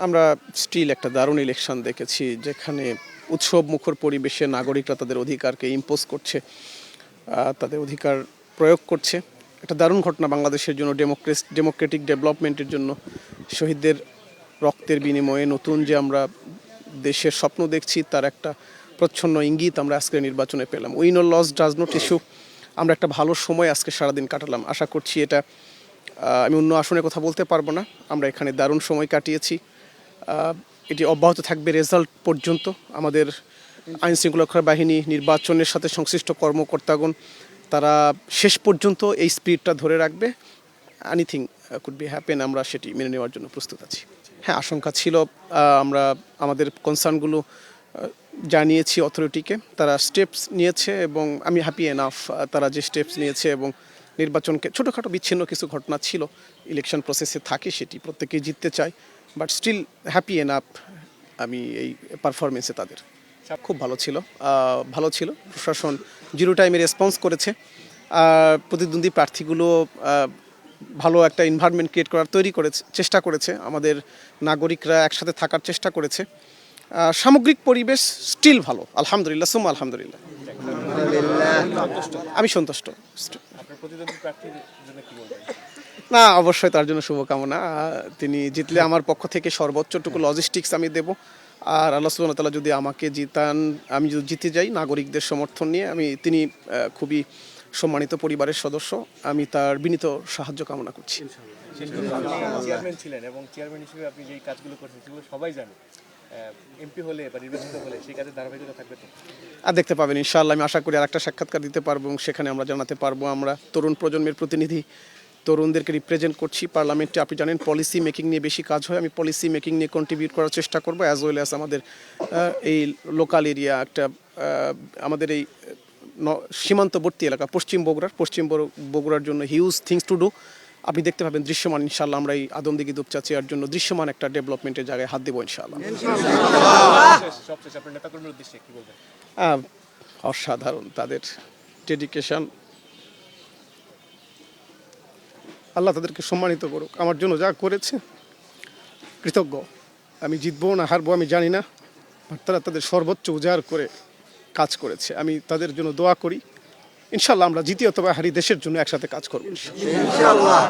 আমরা স্টিল একটা দারুণ ইলেকশন দেখেছি, যেখানে উৎসব মুখর পরিবেশে নাগরিকরা তাদের অধিকারকে ইম্পোজ করছে, তাদের অধিকার প্রয়োগ করছে। একটা দারুণ ঘটনা বাংলাদেশের জন্য, ডেমোক্রেটিক ডেভেলপমেন্টের জন্য। শহীদদের রক্তের বিনিময়ে নতুন যে আমরা দেশের স্বপ্ন দেখছি, তার একটা প্রচ্ছন্ন ইঙ্গিত আমরা আজকের নির্বাচনে পেলাম। Win or loss does not issue. আমরা একটা ভালো সময় আজকে সারাদিন কাটালাম। আশা করছি এটা, আমি অন্য আসনের কথা বলতে পারবো না, আমরা এখানে দারুণ সময় কাটিয়েছি। এটি অব্যাহত থাকবে রেজাল্ট পর্যন্ত। আমাদের আইন শৃঙ্খলা বাহিনী, নির্বাচনের সাথে সংশ্লিষ্ট কর্মকর্তাগণ, তারা শেষ পর্যন্ত এই স্পিরিটটা ধরে রাখবে। এনিথিং কুড বি হ্যাপেন, আমরা সেটি মেনে নেওয়ার জন্য প্রস্তুত আছি। হ্যাঁ, আশঙ্কা ছিল। আমরা আমাদের কনসার্নগুলো জানিয়েছি অথরিটিকে, তারা স্টেপস নিয়েছে এবং আমি হ্যাপি এনাফ তারা যে স্টেপস নিয়েছে। এবং নির্বাচনকে, ছোটোখাটো বিচ্ছিন্ন কিছু ঘটনা ছিল ইলেকশন প্রসেসে থাকে, সেটি প্রত্যেকেই জিততে চায়, বাট স্টিল হ্যাপি এনাফ আমি এই পারফরমেন্সে তাদের। খুব ভালো ছিল। প্রশাসন জিরো টাইমে রেসপন্স করেছে। প্রতিদ্বন্দ্বী প্রার্থীগুলো ভালো একটা এনভায়রনমেন্ট চেষ্টা করেছে। আমাদের নাগরিকরা একসাথে থাকার চেষ্টা করেছে। সামগ্রিক পরিবেশ স্টিল ভালো, আলহামদুলিল্লাহ, সুম্মা আলহামদুলিল্লাহ। আমি সন্তুষ্ট। না, অবশ্যই তার জন্য শুভকামনা। তিনি জিতলে আমার পক্ষ থেকে সর্বোচ্চটুকু লজিস্টিক্স আমি দেব। আর আল্লাহ সুবহানাহু ওয়া তাআলা যদি আমাকে জিতান, আমি যদি জিতে যাই নাগরিকদের সমর্থন নিয়ে, তিনি খুবই সম্মানিত পরিবারের সদস্য, আমি তার বিনীত সাহায্য কামনা করছি। চেয়ারম্যান ছিলেন এবং চেয়ারম্যান হিসেবে আপনি যেই কাজগুলো করেছেন সেগুলো সবাই জানে। এমপি হলে বা নির্বাচিত হলে সেই কাজের ধারাবাহিকতা থাকবে তো? আর দেখতে পাবেন ইনশাআল্লাহ। আমি আশা করি আর একটা সাক্ষাৎকার দিতে পারবো এবং সেখানে আমরা জানাতে পারবো। আমরা তরুণ প্রজন্মের প্রতিনিধি, তরুণদেরকে রিপ্রেজেন্ট করছি পার্লামেন্টে। আপনি জানেন পলিসি মেকিং নিয়ে বেশি কাজ হয়, আমি পলিসি মেকিং নিয়ে কন্ট্রিবিউট করার চেষ্টা করবো, অ্যাজ ওয়েল অ্যাজ আমাদের এই লোকাল এরিয়া, একটা আমাদের এই সীমান্তবর্তী এলাকা পশ্চিম বগুড়ার জন্য হিউজ থিংস টু ডু। আপনি দেখতে পাবেন দৃশ্যমান, ইনশাআল্লাহ আমরা এই আদমদিঘি দুপচা চেয়ার জন্য দৃশ্যমান একটা ডেভেলপমেন্টের জায়গায় হাত দেবো ইনশাআল্লাহ। অসাধারণ তাদের ডেডিকেশন, আল্লাহ তাদেরকে সম্মানিত করুক। আমার জন্য যা করেছে কৃতজ্ঞ। আমি জিতবো না হারবো আমি জানি না, তারা তাদের সর্বোচ্চ উজাড় করে কাজ করেছে। আমি তাদের জন্য দোয়া করি, ইনশাআল্লাহ আমরা জিতি অথবা হারি, দেশের জন্য একসাথে কাজ করবো ইনশাআল্লাহ।